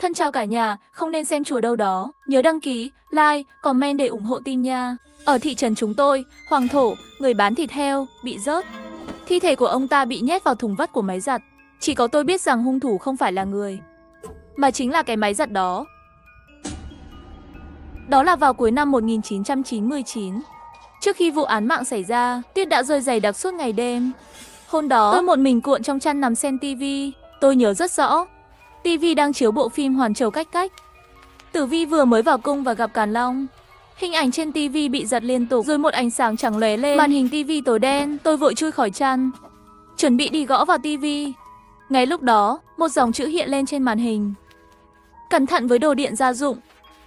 Thân chào cả nhà, không nên xem chùa đâu đó. Nhớ đăng ký, like, comment để ủng hộ team nha. Ở thị trấn chúng tôi, Hoàng Thổ, người bán thịt heo, bị rớt. Thi thể của ông ta bị nhét vào thùng vắt của máy giặt. Chỉ có tôi biết rằng hung thủ không phải là người, mà chính là cái máy giặt đó. Đó là vào cuối năm 1999. Trước khi vụ án mạng xảy ra, tuyết đã rơi dày đặc suốt ngày đêm. Hôm đó, tôi một mình cuộn trong chăn nằm xem tivi. Tôi nhớ rất rõ, tivi đang chiếu bộ phim Hoàn Châu Cách Cách. Tử Vi vừa mới vào cung và gặp Càn Long. Hình ảnh trên tivi bị giật liên tục, rồi một ánh sáng trắng lóe lên. Màn hình tivi tối đen, tôi vội chui khỏi chăn, chuẩn bị đi gõ vào tivi. Ngay lúc đó, một dòng chữ hiện lên trên màn hình. Cẩn thận với đồ điện gia dụng.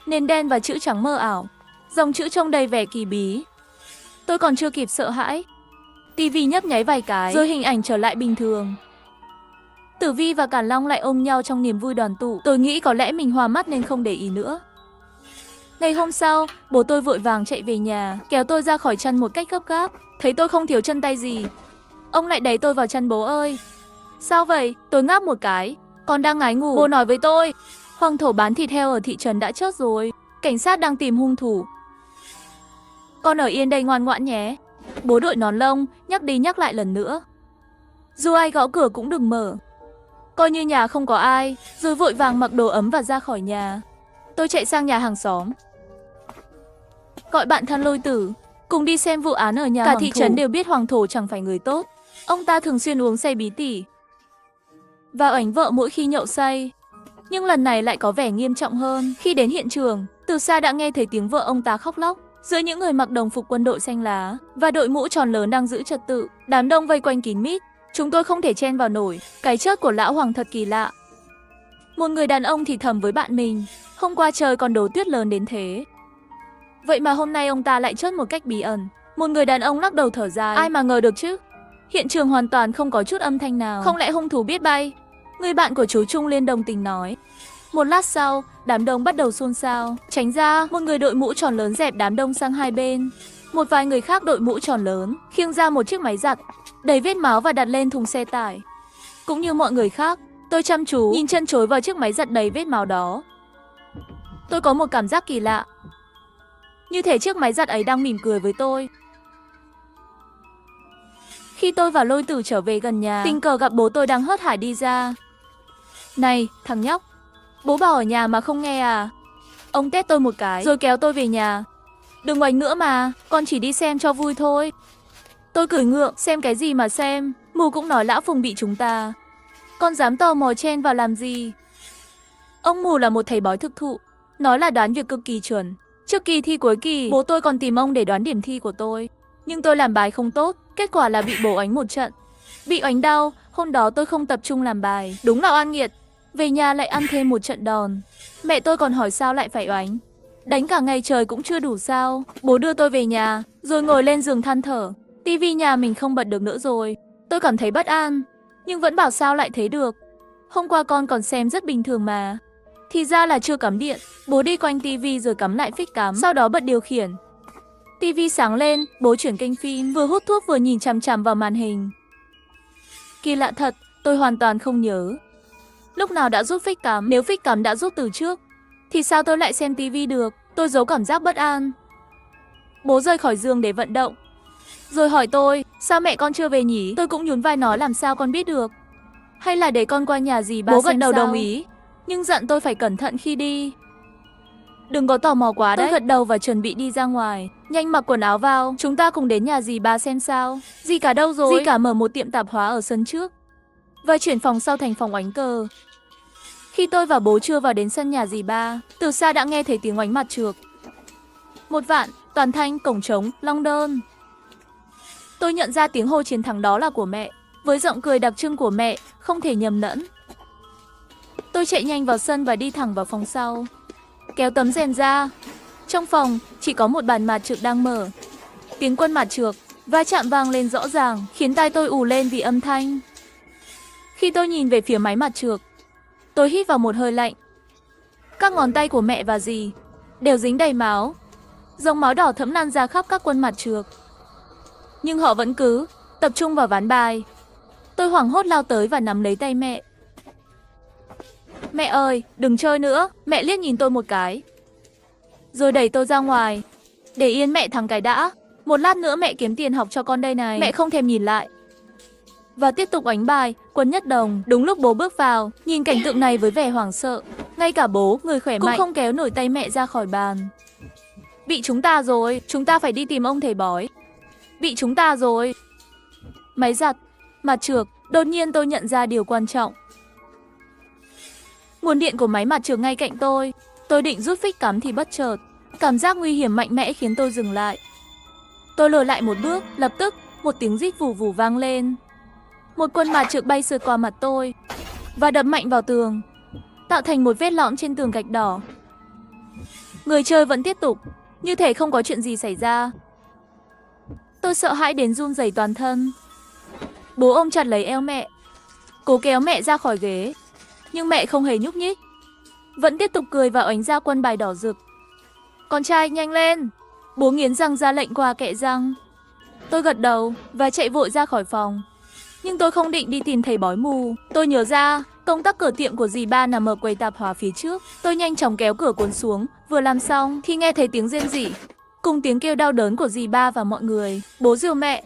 Nền đen và chữ trắng mờ ảo. Dòng chữ trông đầy vẻ kỳ bí. Tôi còn chưa kịp sợ hãi, tivi nhấp nháy vài cái, rồi hình ảnh trở lại bình thường. Tử Vi và Càn Long lại ôm nhau trong niềm vui đoàn tụ. Tôi nghĩ có lẽ mình hoa mắt nên không để ý nữa. Ngày hôm sau, bố tôi vội vàng chạy về nhà, kéo tôi ra khỏi chăn một cách gấp gáp. Thấy tôi không thiếu chân tay gì, ông lại đẩy tôi vào chăn. Bố ơi! Sao vậy? Tôi ngáp một cái. Con đang ngái ngủ. Bố nói với tôi, Hoàng Thổ bán thịt heo ở thị trấn đã chết rồi. Cảnh sát đang tìm hung thủ. Con ở yên đây ngoan ngoãn nhé. Bố đội nón lông, nhắc đi nhắc lại lần nữa. Dù ai gõ cửa cũng đừng mở. Coi như nhà không có ai, rồi vội vàng mặc đồ ấm và ra khỏi nhà. Tôi chạy sang nhà hàng xóm, gọi bạn thân Lôi Tử, cùng đi xem vụ án ở nhà Hoàng Thổ. Cả thị trấn đều biết Hoàng Thổ chẳng phải người tốt. Ông ta thường xuyên uống say bí tỉ và oánh vợ mỗi khi nhậu say. Nhưng lần này lại có vẻ nghiêm trọng hơn. Khi đến hiện trường, từ xa đã nghe thấy tiếng vợ ông ta khóc lóc. Giữa những người mặc đồng phục quân đội xanh lá và đội mũ tròn lớn đang giữ trật tự, đám đông vây quanh kín mít. Chúng tôi không thể chen vào nổi. Cái chết của lão Hoàng thật kỳ lạ. Một người đàn ông thì thầm với bạn mình, hôm qua trời còn đổ tuyết lớn đến thế, vậy mà hôm nay ông ta lại chết một cách bí ẩn. Một người đàn ông lắc đầu thở dài, ai mà ngờ được chứ. Hiện trường hoàn toàn không có chút âm thanh nào. Không lẽ hung thủ biết bay? Người bạn của chú Trung Liên đồng tình nói. Một lát sau, đám đông bắt đầu xôn xao. Tránh ra, một người đội mũ tròn lớn dẹp đám đông sang hai bên. Một vài người khác đội mũ tròn lớn, khiêng ra một chiếc máy giặt đầy vết máu và đặt lên thùng xe tải. Cũng như mọi người khác, tôi chăm chú nhìn chân chối vào chiếc máy giặt đầy vết máu đó. Tôi có một cảm giác kỳ lạ, như thể chiếc máy giặt ấy đang mỉm cười với tôi. Khi tôi và Lôi Tử trở về gần nhà, tình cờ gặp bố tôi đang hớt hải đi ra. Này, thằng nhóc, bố bảo ở nhà mà không nghe à? Ông tét tôi một cái, rồi kéo tôi về nhà. Đừng oánh nữa mà, con chỉ đi xem cho vui thôi. Tôi cười ngượng, xem cái gì mà xem, mù cũng nói lão Phùng bị chúng ta. Con dám tò mò chen vào làm gì? Ông mù là một thầy bói thực thụ, nói là đoán việc cực kỳ chuẩn. Trước kỳ thi cuối kỳ, bố tôi còn tìm ông để đoán điểm thi của tôi. Nhưng tôi làm bài không tốt, kết quả là bị bố oánh một trận. Bị oánh đau, hôm đó tôi không tập trung làm bài, đúng là oan nghiệt. Về nhà lại ăn thêm một trận đòn. Mẹ tôi còn hỏi sao lại phải oánh. Đánh cả ngày trời cũng chưa đủ sao. Bố đưa tôi về nhà, rồi ngồi lên giường than thở. Tivi nhà mình không bật được nữa rồi. Tôi cảm thấy bất an, nhưng vẫn bảo sao lại thế được. Hôm qua con còn xem rất bình thường mà. Thì ra là chưa cắm điện. Bố đi quanh tivi rồi cắm lại phích cắm, sau đó bật điều khiển. Tivi sáng lên, bố chuyển kênh phim, vừa hút thuốc vừa nhìn chằm chằm vào màn hình. Kỳ lạ thật, tôi hoàn toàn không nhớ lúc nào đã rút phích cắm. Nếu phích cắm đã rút từ trước, thì sao tôi lại xem tivi được? Tôi giấu cảm giác bất an. Bố rời khỏi giường để vận động, rồi hỏi tôi, sao mẹ con chưa về nhỉ? Tôi cũng nhún vai nói làm sao con biết được. Hay là để con qua nhà dì ba. Bố gật đầu đồng ý, nhưng dặn tôi phải cẩn thận khi đi. Đừng có tò mò quá đấy. Tôi gật đầu và chuẩn bị đi ra ngoài. Nhanh mặc quần áo vào, chúng ta cùng đến nhà dì ba xem sao. Dì cả đâu rồi? Dì cả mở một tiệm tạp hóa ở sân trước và chuyển phòng sau thành phòng oánh cờ. Khi tôi và bố chưa vào đến sân nhà dì ba, từ xa đã nghe thấy tiếng oánh mặt trược. Một vạn, toàn thanh, cổng trống, long đơn. Tôi nhận ra tiếng hô chiến thắng đó là của mẹ, với giọng cười đặc trưng của mẹ, không thể nhầm lẫn. Tôi chạy nhanh vào sân và đi thẳng vào phòng sau, kéo tấm rèm ra. Trong phòng chỉ có một bàn mạt trược đang mở. Tiếng quân mạt trược va chạm vang lên rõ ràng, khiến tai tôi ù lên vì âm thanh. Khi tôi nhìn về phía máy mạt trược, tôi hít vào một hơi lạnh. Các ngón tay của mẹ và dì đều dính đầy máu, dòng máu đỏ thẫm lan ra khắp các quân mạt trược. Nhưng họ vẫn cứ tập trung vào ván bài. Tôi hoảng hốt lao tới và nắm lấy tay mẹ. Mẹ ơi, đừng chơi nữa. Mẹ liếc nhìn tôi một cái, rồi đẩy tôi ra ngoài. Để yên mẹ thằng cái đã. Một lát nữa mẹ kiếm tiền học cho con đây này. Mẹ không thèm nhìn lại và tiếp tục đánh bài, quân nhất đồng. Đúng lúc bố bước vào, nhìn cảnh tượng này với vẻ hoảng sợ. Ngay cả bố, người khỏe mạnh, cũng không kéo nổi tay mẹ ra khỏi bàn. Bị chúng ta rồi, chúng ta phải đi tìm ông thầy bói. Bị chúng ta rồi. Máy giặt, mặt trược, đột nhiên tôi nhận ra điều quan trọng. Nguồn điện của máy mặt trược ngay cạnh tôi. Tôi định rút phích cắm thì bất chợt, cảm giác nguy hiểm mạnh mẽ khiến tôi dừng lại. Tôi lùi lại một bước, lập tức một tiếng rít vù vù vang lên. Một quân mặt trược bay sượt qua mặt tôi và đập mạnh vào tường, tạo thành một vết lõm trên tường gạch đỏ. Người chơi vẫn tiếp tục, như thể không có chuyện gì xảy ra. Tôi sợ hãi đến run rẩy toàn thân. Bố ôm chặt lấy eo mẹ, cố kéo mẹ ra khỏi ghế, nhưng mẹ không hề nhúc nhích, vẫn tiếp tục cười và oánh ra quân bài đỏ rực. Con trai, nhanh lên! Bố nghiến răng ra lệnh qua kệ răng. Tôi gật đầu và chạy vội ra khỏi phòng. Nhưng tôi không định đi tìm thầy bói mù. Tôi nhớ ra, công tắc cửa tiệm của dì ba nằm ở quầy tạp hóa phía trước. Tôi nhanh chóng kéo cửa cuốn xuống, vừa làm xong thì nghe thấy tiếng rên rỉ cùng tiếng kêu đau đớn của dì ba và mọi người. Bố dìu mẹ,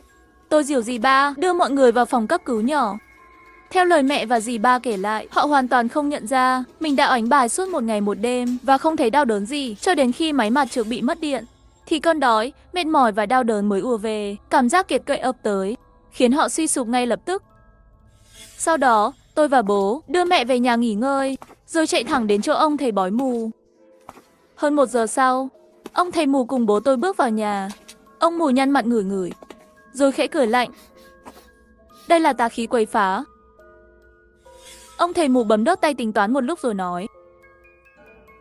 tôi dìu dì ba, đưa mọi người vào phòng cấp cứu nhỏ. Theo lời mẹ và dì ba kể lại, họ hoàn toàn không nhận ra mình đã oánh bài suốt một ngày một đêm và không thấy đau đớn gì cho đến khi máy mặt trược bị mất điện. Thì cơn đói, mệt mỏi và đau đớn mới ùa về, cảm giác kiệt quệ ập tới, khiến họ suy sụp ngay lập tức. Sau đó, tôi và bố đưa mẹ về nhà nghỉ ngơi, rồi chạy thẳng đến chỗ ông thầy bói mù. Hơn 1 giờ sau, ông thầy mù cùng bố tôi bước vào nhà. Ông mù nhăn mặt ngửi ngửi, rồi khẽ cười lạnh. Đây là tà khí quấy phá. Ông thầy mù bấm đốt tay tính toán một lúc rồi nói.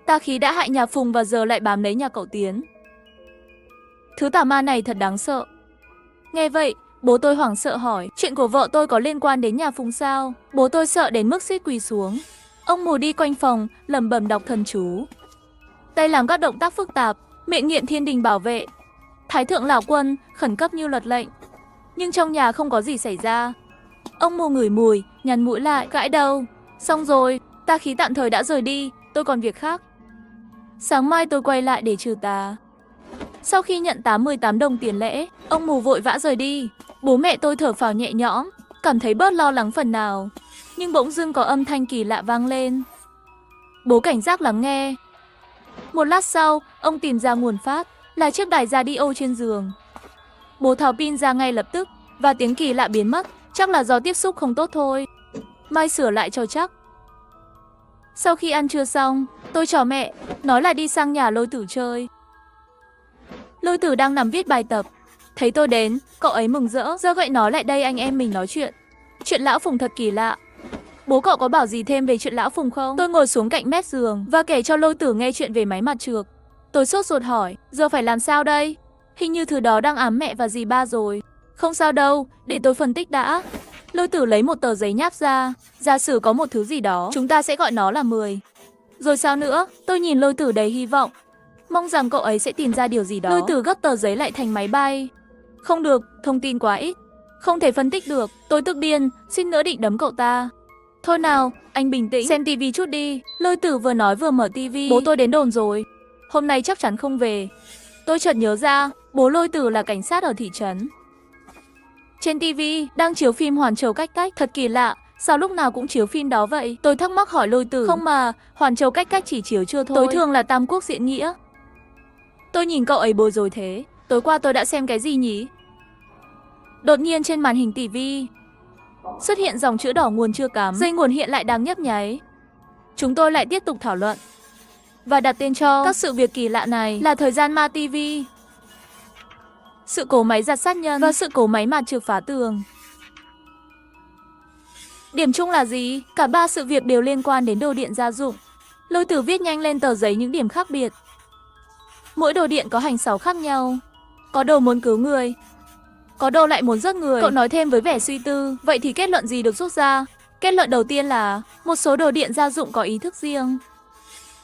Tà khí đã hại nhà Phùng và giờ lại bám lấy nhà cậu Tiến. Thứ tà ma này thật đáng sợ. Nghe vậy, bố tôi hoảng sợ hỏi, chuyện của vợ tôi có liên quan đến nhà Phùng sao? Bố tôi sợ đến mức suýt quỳ xuống. Ông mù đi quanh phòng, lẩm bẩm đọc thần chú. Tay làm các động tác phức tạp, miệng niệm thiên đình bảo vệ. Thái thượng lão quân, khẩn cấp như luật lệnh. Nhưng trong nhà không có gì xảy ra. Ông mù ngửi mùi, nhăn mũi lại, gãi đầu. Xong rồi, tà khí tạm thời đã rời đi, tôi còn việc khác. Sáng mai tôi quay lại để trừ tà. Sau khi nhận 18 đồng tiền lễ, ông mù vội vã rời đi. Bố mẹ tôi thở phào nhẹ nhõm, cảm thấy bớt lo lắng phần nào. Nhưng bỗng dưng có âm thanh kỳ lạ vang lên. Bố cảnh giác lắng nghe. Một lát sau, ông tìm ra nguồn phát, là chiếc đài radio trên giường. Bố tháo pin ra ngay lập tức, và tiếng kỳ lạ biến mất. Chắc là do tiếp xúc không tốt thôi. Mai sửa lại cho chắc. Sau khi ăn trưa xong, tôi chào mẹ, nói là đi sang nhà Lôi Tử chơi. Lôi Tử đang nằm viết bài tập. Thấy tôi đến, cậu ấy mừng rỡ, giơ gậy nói lại đây anh em mình nói chuyện. Chuyện lão Phùng thật kỳ lạ. Bố cậu có bảo gì thêm về chuyện lão Phùng không? Tôi ngồi xuống cạnh mép giường và kể cho Lôi Tử nghe chuyện về máy mặt trược. Tôi sốt ruột hỏi, giờ phải làm sao đây? Hình như thứ đó đang ám mẹ và dì ba rồi. Không sao đâu, để tôi phân tích đã. Lôi Tử lấy một tờ giấy nháp ra. Giả sử có một thứ gì đó, chúng ta sẽ gọi nó là 10. Rồi sao nữa? Tôi nhìn Lôi Tử đầy hy vọng, mong rằng cậu ấy sẽ tìm ra điều gì đó. Lôi Tử gấp tờ giấy lại thành máy bay. Không được, thông tin quá ít, không thể phân tích được. Tôi tức điên, suýt nữa định đấm cậu ta. Thôi nào, anh bình tĩnh, xem tivi chút đi. Lôi Tử vừa nói vừa mở tivi. Bố tôi đến đồn rồi, hôm nay chắc chắn không về. Tôi chợt nhớ ra, bố Lôi Tử là cảnh sát ở thị trấn. Trên tivi đang chiếu phim Hoàn Châu Cách Cách, thật kỳ lạ, sao lúc nào cũng chiếu phim đó vậy? Tôi thắc mắc hỏi Lôi Tử. Không mà, Hoàn Châu Cách Cách chỉ chiếu trưa thôi, tối thường là Tam Quốc Diễn Nghĩa. Tôi nhìn cậu ấy bối rối thế, tối qua tôi đã xem cái gì nhỉ? Đột nhiên trên màn hình tivi xuất hiện dòng chữ đỏ nguồn chưa cắm, dây nguồn hiện lại đang nhấp nháy. Chúng tôi lại tiếp tục thảo luận và đặt tên cho các sự việc kỳ lạ này là Thời gian ma tivi, sự cố máy giặt sát nhân và sự cố máy mặt trược phá tường. Điểm chung là gì? Cả 3 sự việc đều liên quan đến đồ điện gia dụng. Lôi Tử viết nhanh lên tờ giấy những điểm khác biệt. Mỗi đồ điện có hành xáo khác nhau. Có đồ muốn cứu người, có đồ lại muốn giết người. Cậu nói thêm với vẻ suy tư. Vậy thì kết luận gì được rút ra? Kết luận đầu tiên là một số đồ điện gia dụng có ý thức riêng.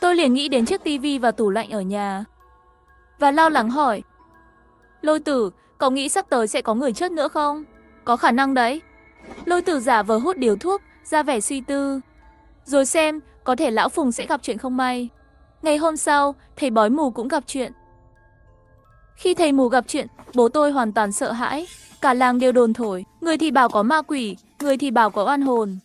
Tôi liền nghĩ đến chiếc tivi và tủ lạnh ở nhà và lo lắng hỏi, Lôi Tử, cậu nghĩ sắp tới sẽ có người chết nữa không? Có khả năng đấy. Lôi Tử giả vờ hút điếu thuốc, ra vẻ suy tư. Rồi xem, có thể lão Phùng sẽ gặp chuyện không may. Ngày hôm sau, thầy bói mù cũng gặp chuyện. Khi thầy mù gặp chuyện, bố tôi hoàn toàn sợ hãi. Cả làng đều đồn thổi, người thì bảo có ma quỷ, người thì bảo có oan hồn.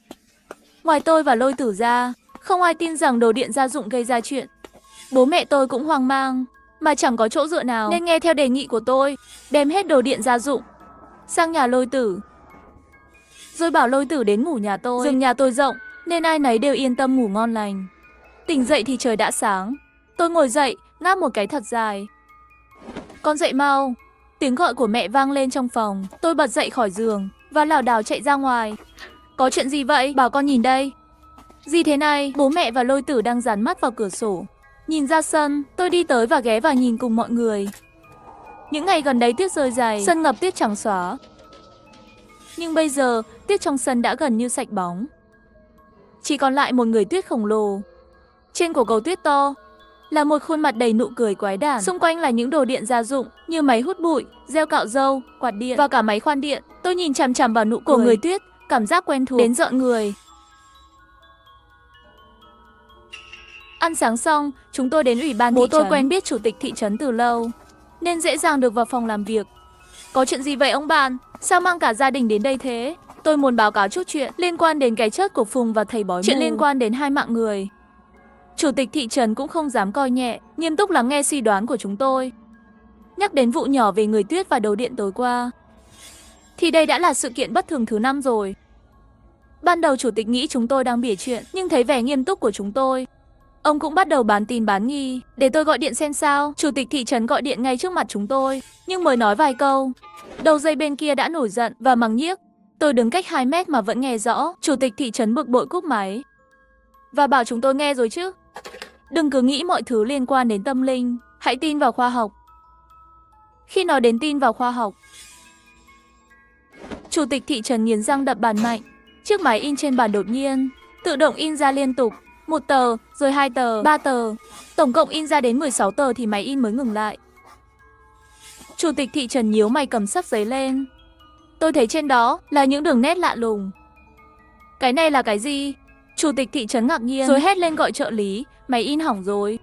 Ngoài tôi và Lôi Tử ra, không ai tin rằng đồ điện gia dụng gây ra chuyện. Bố mẹ tôi cũng hoang mang, mà chẳng có chỗ dựa nào nên nghe theo đề nghị của tôi, đem hết đồ điện gia dụng sang nhà Lôi Tử. Rồi bảo Lôi Tử đến ngủ nhà tôi. Giường nhà tôi rộng nên ai nấy đều yên tâm ngủ ngon lành. Tỉnh dậy thì trời đã sáng. Tôi ngồi dậy, ngáp một cái thật dài. Con dậy mau. Tiếng gọi của mẹ vang lên trong phòng. Tôi bật dậy khỏi giường và lảo đảo chạy ra ngoài. Có chuyện gì vậy? Bảo con nhìn đây. Gì thế này? Bố mẹ và Lôi Tử đang dán mắt vào cửa sổ. Nhìn ra sân, tôi đi tới và ghé vào nhìn cùng mọi người. Những ngày gần đấy tuyết rơi dày, sân ngập tuyết trắng xóa. Nhưng bây giờ, tuyết trong sân đã gần như sạch bóng. Chỉ còn lại một người tuyết khổng lồ. Trên cổ cầu tuyết to là một khuôn mặt đầy nụ cười quái đản. Xung quanh là những đồ điện gia dụng như máy hút bụi, gel cạo râu, quạt điện và cả máy khoan điện. Tôi nhìn chằm chằm vào nụ cười của người tuyết, cảm giác quen thuộc đến rợn người. Ăn sáng xong, chúng tôi đến ủy ban thị trấn. Bố tôi quen biết chủ tịch thị trấn từ lâu, nên dễ dàng được vào phòng làm việc. Có chuyện gì vậy ông bạn? Sao mang cả gia đình đến đây thế? Tôi muốn báo cáo chút chuyện liên quan đến cái chết của Phùng và thầy bói mù. Chuyện liên quan đến 2 mạng người. Chủ tịch thị trấn cũng không dám coi nhẹ, nghiêm túc lắng nghe suy đoán của chúng tôi. Nhắc đến vụ nhỏ về người tuyết và đồ điện tối qua, thì đây đã là sự kiện bất thường thứ 5 rồi. Ban đầu chủ tịch nghĩ chúng tôi đang bịa chuyện, nhưng thấy vẻ nghiêm túc của chúng tôi, ông cũng bắt đầu bán tin bán nghi. Để tôi gọi điện xem sao. Chủ tịch thị trấn gọi điện ngay trước mặt chúng tôi, nhưng mới nói vài câu, đầu dây bên kia đã nổi giận và mắng nhiếc. Tôi đứng cách 2 mét mà vẫn nghe rõ. Chủ tịch thị trấn bực bội cúp máy và bảo chúng tôi nghe rồi chứ. Đừng cứ nghĩ mọi thứ liên quan đến tâm linh, hãy tin vào khoa học. Khi nói đến tin vào khoa học, chủ tịch thị trấn nghiến răng đập bàn mạnh. Chiếc máy in trên bàn đột nhiên tự động in ra liên tục. 1 tờ, rồi 2 tờ, 3 tờ. Tổng cộng in ra đến 16 tờ thì máy in mới ngừng lại. Chủ tịch thị trấn nhíu mày cầm sấp giấy lên. Tôi thấy trên đó là những đường nét lạ lùng. Cái này là cái gì? Chủ tịch thị trấn ngạc nhiên rồi hét lên gọi trợ lý. Máy in hỏng rồi.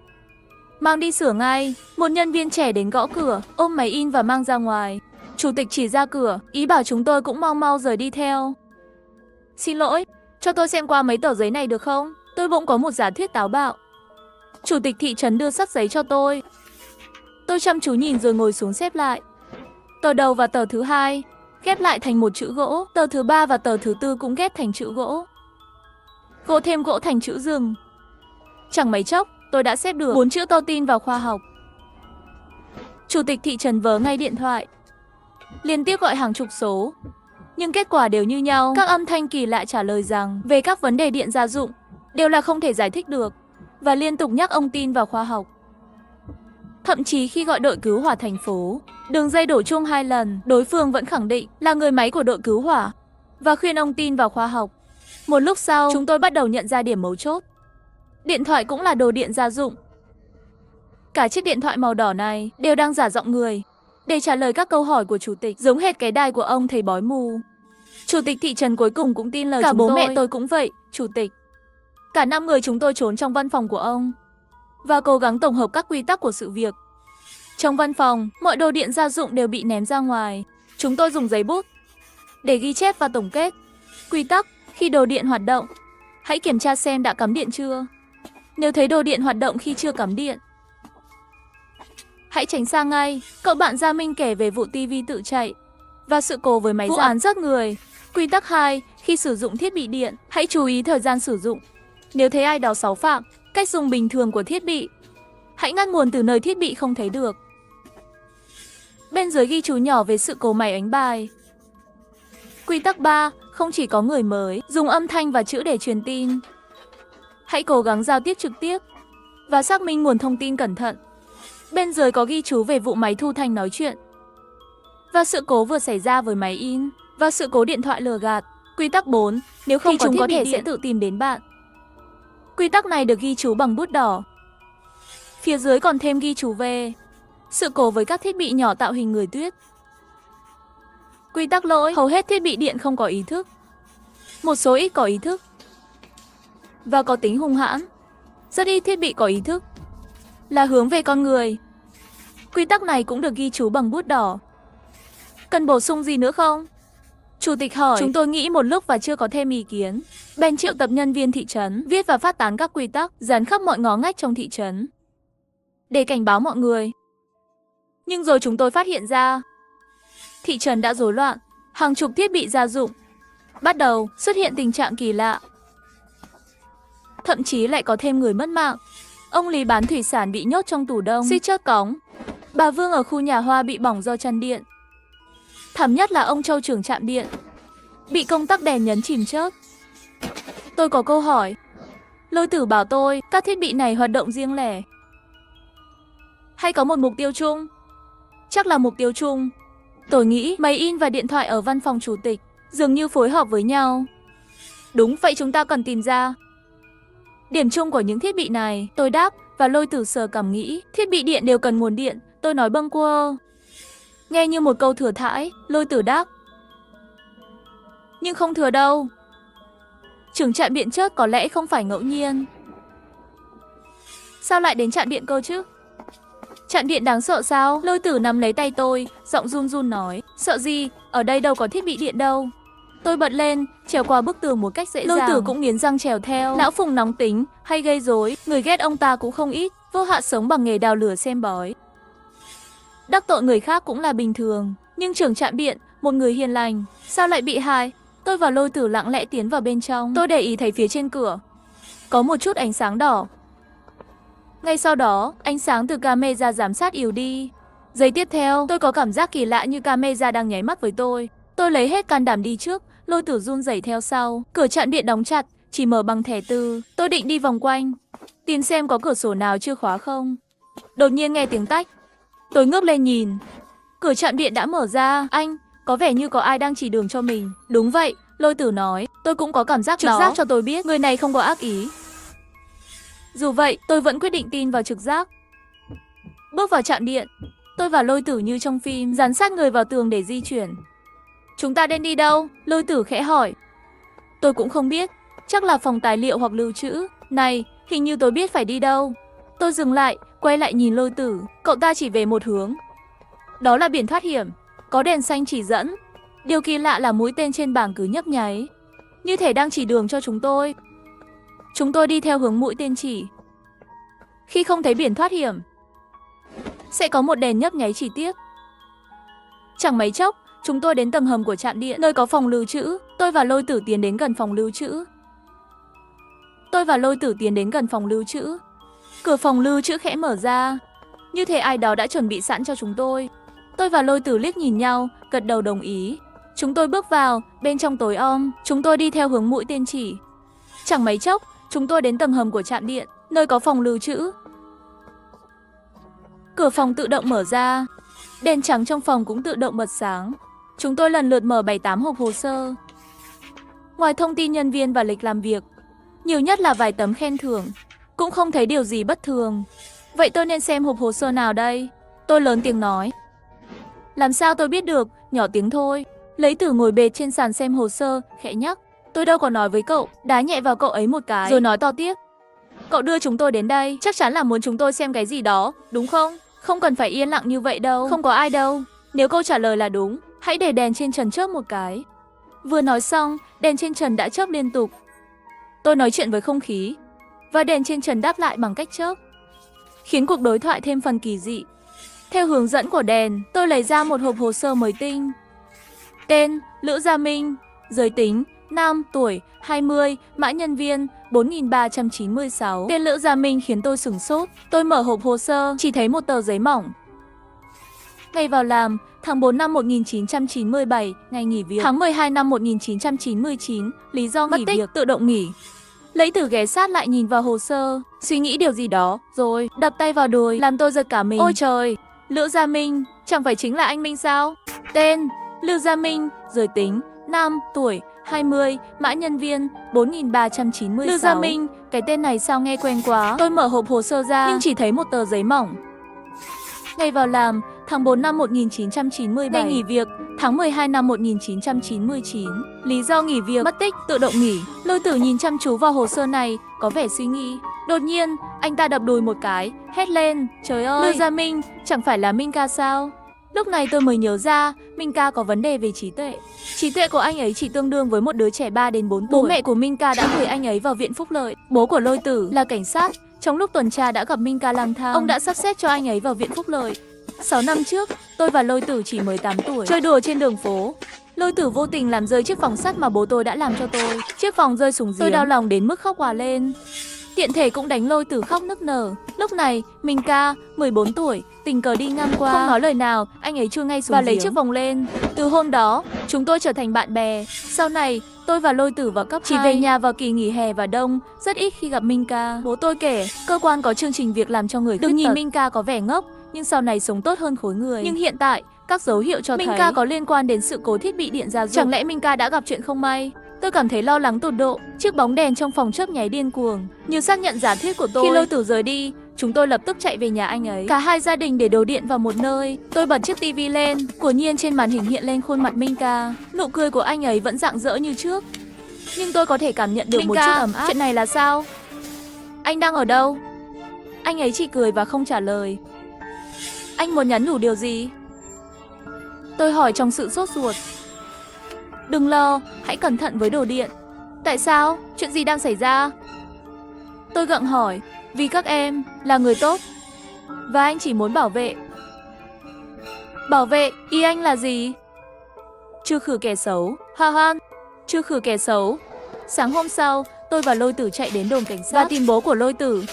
Mang đi sửa ngay. Một nhân viên trẻ đến gõ cửa, ôm máy in và mang ra ngoài. Chủ tịch chỉ ra cửa, ý bảo chúng tôi cũng mau mau rời đi theo. Xin lỗi, cho tôi xem qua mấy tờ giấy này được không? Tôi bỗng có một giả thuyết táo bạo. Chủ tịch thị trấn đưa sắp giấy cho tôi. Tôi chăm chú nhìn rồi ngồi xuống xếp lại. Tờ đầu và tờ thứ 2 ghép lại thành một chữ gỗ. Tờ thứ 3 và tờ thứ 4 cũng ghép thành chữ gỗ. Gỗ thêm gỗ thành chữ rừng. Chẳng mấy chốc, tôi đã xếp được 4 chữ to tin vào khoa học. Chủ tịch thị trấn vớ ngay điện thoại, liên tiếp gọi hàng chục số, nhưng kết quả đều như nhau. Các âm thanh kỳ lạ trả lời rằng về các vấn đề điện gia dụng đều là không thể giải thích được, và liên tục nhắc ông tin vào khoa học. Thậm chí khi gọi đội cứu hỏa thành phố, đường dây đổ chuông 2 lần, đối phương vẫn khẳng định là người máy của đội cứu hỏa và khuyên ông tin vào khoa học. Một lúc sau, chúng tôi bắt đầu nhận ra điểm mấu chốt. Điện thoại cũng là đồ điện gia dụng. Cả chiếc điện thoại màu đỏ này đều đang giả giọng người để trả lời các câu hỏi của chủ tịch, giống hệt cái đài của ông thầy bói mù. Chủ tịch thị trấn cuối cùng cũng tin lời chúng tôi. Cả bố mẹ tôi cũng vậy, chủ tịch. Cả 5 người chúng tôi trốn trong văn phòng của ông và cố gắng tổng hợp các quy tắc của sự việc. Trong văn phòng, mọi đồ điện gia dụng đều bị ném ra ngoài. Chúng tôi dùng giấy bút để ghi chép và tổng kết. Quy tắc: khi đồ điện hoạt động, hãy kiểm tra xem đã cắm điện chưa. Nếu thấy đồ điện hoạt động khi chưa cắm điện, hãy tránh xa ngay. Cậu bạn Gia Minh kể về vụ tivi tự chạy và sự cố với máy giặt, vụ án giết người. Quy tắc 2: khi sử dụng thiết bị điện, hãy chú ý thời gian sử dụng. Nếu thấy ai đó xáo phạm cách dùng bình thường của thiết bị, hãy ngắt nguồn từ nơi thiết bị không thấy được. Bên dưới ghi chú nhỏ về sự cố máy đánh bài. Quy tắc 3: không chỉ có người mới dùng âm thanh và chữ để truyền tin. Hãy cố gắng giao tiếp trực tiếp và xác minh nguồn thông tin cẩn thận. Bên dưới có ghi chú về vụ máy thu thanh nói chuyện và sự cố vừa xảy ra với máy in và sự cố điện thoại lừa gạt. Quy tắc 4: nếu không có chúng có thể sẽ tự tìm đến bạn. Quy tắc này được ghi chú bằng bút đỏ. Phía dưới còn thêm ghi chú về sự cố với các thiết bị nhỏ tạo hình người tuyết. Quy tắc lỗi: hầu hết thiết bị điện không có ý thức, một số ít có ý thức. và có tính hung hãn. Rất ít thiết bị có ý thức, là hướng về con người. Quy tắc này cũng được ghi chú bằng bút đỏ. Cần bổ sung gì nữa không? Chủ tịch hỏi. Chúng tôi nghĩ một lúc và chưa có thêm ý kiến. Bèn triệu tập nhân viên thị trấn, viết và phát tán các quy tắc, dán khắp mọi ngõ ngách trong thị trấn, để cảnh báo mọi người. Nhưng rồi chúng tôi phát hiện ra, thị trấn đã rối loạn, hàng chục thiết bị gia dụng bắt đầu xuất hiện tình trạng kỳ lạ. Thậm chí lại có thêm người mất mạng. Ông Lý bán thủy sản bị nhốt trong tủ đông, suýt chớt cóng. Bà Vương ở khu nhà hoa bị bỏng do chăn điện. Thảm nhất là ông Châu trưởng trạm điện bị công tắc đèn nhấn chìm chớp. Tôi có câu hỏi. Lôi Tử bảo tôi các thiết bị này hoạt động riêng lẻ hay có một mục tiêu chung? Chắc là mục tiêu chung. Tôi nghĩ máy in và điện thoại ở văn phòng chủ tịch dường như phối hợp với nhau. Đúng vậy, chúng ta cần tìm ra điểm chung của những thiết bị này. Tôi đáp và Lôi Tử sờ cằm nghĩ. Thiết bị điện đều cần nguồn điện. Tôi nói bâng quơ. Nghe như một câu thừa thãi. Lôi Tử đáp. Nhưng không thừa đâu. Trưởng trạm điện chớp có lẽ không phải ngẫu nhiên. Sao lại đến trạm điện cơ chứ? Trạm điện đáng sợ sao? Lôi Tử nắm lấy tay tôi, giọng run run nói. Sợ gì? Ở đây đâu có thiết bị điện đâu. Tôi bật lên, trèo qua bức tường một cách dễ dàng. Lôi Tử cũng nghiến răng trèo theo. Lão Phùng nóng tính, hay gây rối, người ghét ông ta cũng không ít. Vô Hạ sống bằng nghề đào lửa xem bói. Đắc tội người khác cũng là bình thường. Nhưng trưởng trạm điện, một người hiền lành, sao lại bị hại? Tôi và Lôi Tử lặng lẽ tiến vào bên trong. Tôi để ý thấy phía trên cửa có một chút ánh sáng đỏ. Ngay sau đó, ánh sáng từ camera giám sát yếu đi. Giây tiếp theo, tôi có cảm giác kỳ lạ như camera đang nháy mắt với tôi. Tôi lấy hết can đảm đi trước, Lôi Tử run rẩy theo sau. Cửa trạm điện đóng chặt, chỉ mở bằng thẻ từ. Tôi định đi vòng quanh, tìm xem có cửa sổ nào chưa khóa không. Đột nhiên nghe tiếng tách. Tôi ngước lên nhìn. Cửa trạm điện đã mở ra. Anh, có vẻ như có ai đang chỉ đường cho mình. Đúng vậy, Lôi Tử nói. Tôi cũng có cảm giác đó. Trực giác cho tôi biết người này không có ác ý. Dù vậy, tôi vẫn quyết định tin vào trực giác. Bước vào trạm điện, tôi và Lôi Tử như trong phim, dán sát người vào tường để di chuyển. Chúng ta nên đi đâu? Lôi Tử khẽ hỏi. Tôi cũng không biết, chắc là phòng tài liệu hoặc lưu trữ. Này, hình như tôi biết phải đi đâu. Tôi dừng lại, quay lại nhìn Lôi Tử. Cậu ta chỉ về một hướng. Đó là biển thoát hiểm, có đèn xanh chỉ dẫn. Điều kỳ lạ là mũi tên trên bảng cứ nhấp nháy, như thể đang chỉ đường cho chúng tôi. Chúng tôi đi theo hướng mũi tên chỉ. Khi không thấy biển thoát hiểm, sẽ có một đèn nhấp nháy chỉ tiếp. Chẳng mấy chốc, chúng tôi đến tầng hầm của trạm điện, nơi có phòng lưu trữ. Tôi và Lôi Tử tiến đến gần phòng lưu trữ. Cửa phòng lưu trữ khẽ mở ra, như thể ai đó đã chuẩn bị sẵn cho chúng tôi. Tôi và Lôi Tử liếc nhìn nhau, gật đầu đồng ý. Chúng tôi bước vào, bên trong tối om. Chúng tôi đi theo hướng mũi tên chỉ. Chẳng mấy chốc, chúng tôi đến tầng hầm của trạm điện, nơi có phòng lưu trữ. Cửa phòng tự động mở ra, đèn trắng trong phòng cũng tự động bật sáng. Chúng tôi lần lượt mở 7-8 hộp hồ sơ. Ngoài thông tin nhân viên và lịch làm việc, nhiều nhất là vài tấm khen thưởng. Cũng không thấy điều gì bất thường. Vậy tôi nên xem hộp hồ sơ nào đây? Tôi lớn tiếng nói. Làm sao tôi biết được, nhỏ tiếng thôi. Lấy Tử ngồi bệt trên sàn xem hồ sơ, khẽ nhắc. Tôi đâu có nói với cậu, đá nhẹ vào cậu ấy một cái, rồi nói to tiếp. Cậu đưa chúng tôi đến đây, chắc chắn là muốn chúng tôi xem cái gì đó, đúng không? Không cần phải yên lặng như vậy đâu, không có ai đâu. Nếu câu trả lời là đúng, hãy để đèn trên trần chớp một cái. Vừa nói xong, đèn trên trần đã chớp liên tục. Tôi nói chuyện với không khí, và đèn trên trần đáp lại bằng cách chớp, khiến cuộc đối thoại thêm phần kỳ dị. Theo hướng dẫn của đèn, tôi lấy ra một hộp hồ sơ mới tinh. Tên: Lữ Gia Minh. Giới tính: nam, tuổi: 20, mã nhân viên: 4396. Tên Lữ Gia Minh khiến tôi sửng sốt. Tôi mở hộp hồ sơ, chỉ thấy một tờ giấy mỏng. Ngày vào làm: tháng 4 năm 1997, ngày nghỉ việc. Tháng 12 năm 1999, lý do nghỉ việc, tự động nghỉ. Lấy Tử ghé sát lại nhìn vào hồ sơ, suy nghĩ điều gì đó, rồi đập tay vào đùi, làm tôi giật cả mình. Ôi trời, Lữ Gia Minh, chẳng phải chính là anh Minh sao? Tên: Lữ Gia Minh. Giới tính: nam, tuổi: 20, mã nhân viên: 4396. Lữ Gia Minh, cái tên này sao nghe quen quá. Tôi mở hộp hồ sơ ra, nhưng chỉ thấy một tờ giấy mỏng. Ngày vào làm: tháng tháng 4 năm 1997. Ngày nghỉ việc, tháng 12 năm 1999. Lý do nghỉ việc, mất tích, tự động nghỉ. Lôi Tử nhìn chăm chú vào hồ sơ này, có vẻ suy nghĩ. Đột nhiên, anh ta đập đùi một cái, hét lên, trời ơi, Lưu Gia Minh, chẳng phải là Minh ca sao? Lúc này tôi mới nhớ ra, Minh ca có vấn đề về trí tuệ. Trí tuệ của anh ấy chỉ tương đương với một đứa trẻ 3 đến 4 tuổi. Bố mẹ của Minh ca đã gửi anh ấy vào viện phúc lợi. Bố của Lôi Tử là cảnh sát, trong lúc tuần tra đã gặp Minh ca lang thang. Ông đã sắp xếp cho anh ấy vào viện phúc lợi. 6 năm trước, tôi và Lôi Tử chỉ mới 8 tuổi, chơi đùa trên đường phố. Lôi Tử vô tình làm rơi chiếc vòng sắt mà bố tôi đã làm cho tôi. Chiếc vòng rơi xuống giếng. Tôi đau lòng đến mức khóc òa lên. Tiện thể cũng đánh Lôi Tử khóc nức nở. Lúc này, Minh ca, 14 tuổi, tình cờ đi ngang qua, không nói lời nào, anh ấy chui ngay xuống và lấy chiếc vòng lên. Từ hôm đó, chúng tôi trở thành bạn bè. Sau này, tôi và Lôi Tử vào cấp 2. Chỉ về nhà vào kỳ nghỉ hè và đông, rất ít khi gặp Minh ca. Bố tôi kể, cơ quan có chương trình việc làm cho người khuyết tật. Đừng nhìn Minh ca có vẻ ngốc, nhưng sau này sống tốt hơn khối người. Nhưng hiện tại, các dấu hiệu cho thấy Minh ca có liên quan đến sự cố thiết bị điện gia dụng. Chẳng lẽ Minh ca đã gặp chuyện không may? Tôi cảm thấy lo lắng tột độ. Chiếc bóng đèn trong phòng chớp nháy điên cuồng, như xác nhận giả thuyết của tôi. Khi Lôi Tử rời đi, chúng tôi lập tức chạy về nhà anh ấy. Cả hai gia đình để đồ điện vào một nơi. Tôi bật chiếc tivi lên, quả nhiên trên màn hình hiện lên khuôn mặt Minh ca. Nụ cười của anh ấy vẫn rạng rỡ như trước, nhưng tôi có thể cảm nhận được Minh một chút ấm áp. Chuyện này là sao? Anh đang ở đâu? Anh ấy chỉ cười và không trả lời. Anh muốn nhắn nhủ điều gì? Tôi hỏi trong sự sốt ruột. Đừng lo, hãy cẩn thận với đồ điện. Tại sao? Chuyện gì đang xảy ra? Tôi gặng hỏi. Vì các em là người tốt, và anh chỉ muốn bảo vệ. Bảo vệ? Ý anh là gì? Trừ khử kẻ xấu. Ha ha, trừ khử kẻ xấu. Sáng hôm sau, tôi và Lôi Tử chạy đến đồn cảnh sát và tìm bố của Lôi Tử.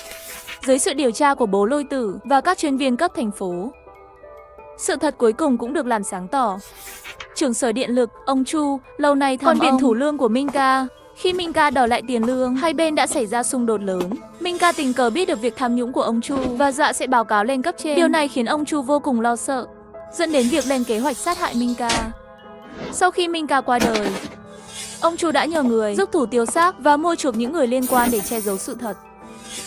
Dưới sự điều tra của bố Lôi Tử và các chuyên viên cấp thành phố, sự thật cuối cùng cũng được làm sáng tỏ. Trưởng sở điện lực, ông Chu, lâu nay còn biển thủ lương của Minh ca. Khi Minh ca đòi lại tiền lương, hai bên đã xảy ra xung đột lớn. Minh ca tình cờ biết được việc tham nhũng của ông Chu và dọa sẽ báo cáo lên cấp trên. Điều này khiến ông Chu vô cùng lo sợ, dẫn đến việc lên kế hoạch sát hại Minh ca. Sau khi Minh ca qua đời, ông Chu đã nhờ người giúp thủ tiêu xác và mua chuộc những người liên quan để che giấu sự thật.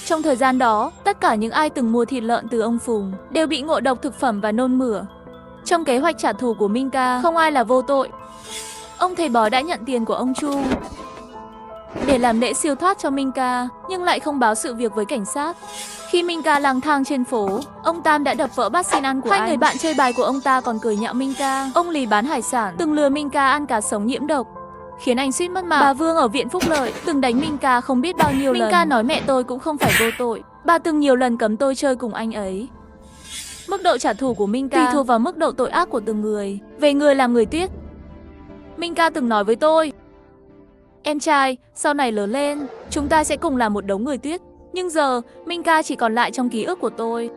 Trong thời gian đó, tất cả những ai từng mua thịt lợn từ ông Phùng đều bị ngộ độc thực phẩm và nôn mửa. Trong kế hoạch trả thù của Minh ca, không ai là vô tội. Ông thầy bói đã nhận tiền của ông Chu để làm lễ siêu thoát cho Minh ca, nhưng lại không báo sự việc với cảnh sát. Khi Minh ca lang thang trên phố, ông Tam đã đập vỡ bát xin ăn của anh. Hai người bạn chơi bài của ông ta còn cười nhạo Minh ca. Ông Lý bán hải sản, từng lừa Minh ca ăn cá sống nhiễm độc, khiến anh suýt mất mạng. Bà Vương ở viện phúc lợi từng đánh Minh ca không biết bao nhiêu lần. Minh ca nói mẹ tôi cũng không phải vô tội. Bà từng nhiều lần cấm tôi chơi cùng anh ấy. Mức độ trả thù của Minh ca tùy thuộc vào mức độ tội ác của từng người. Về người làm người Tuyết, Minh ca từng nói với tôi, em trai, sau này lớn lên, chúng ta sẽ cùng làm một đống người Tuyết. Nhưng giờ, Minh ca chỉ còn lại trong ký ức của tôi.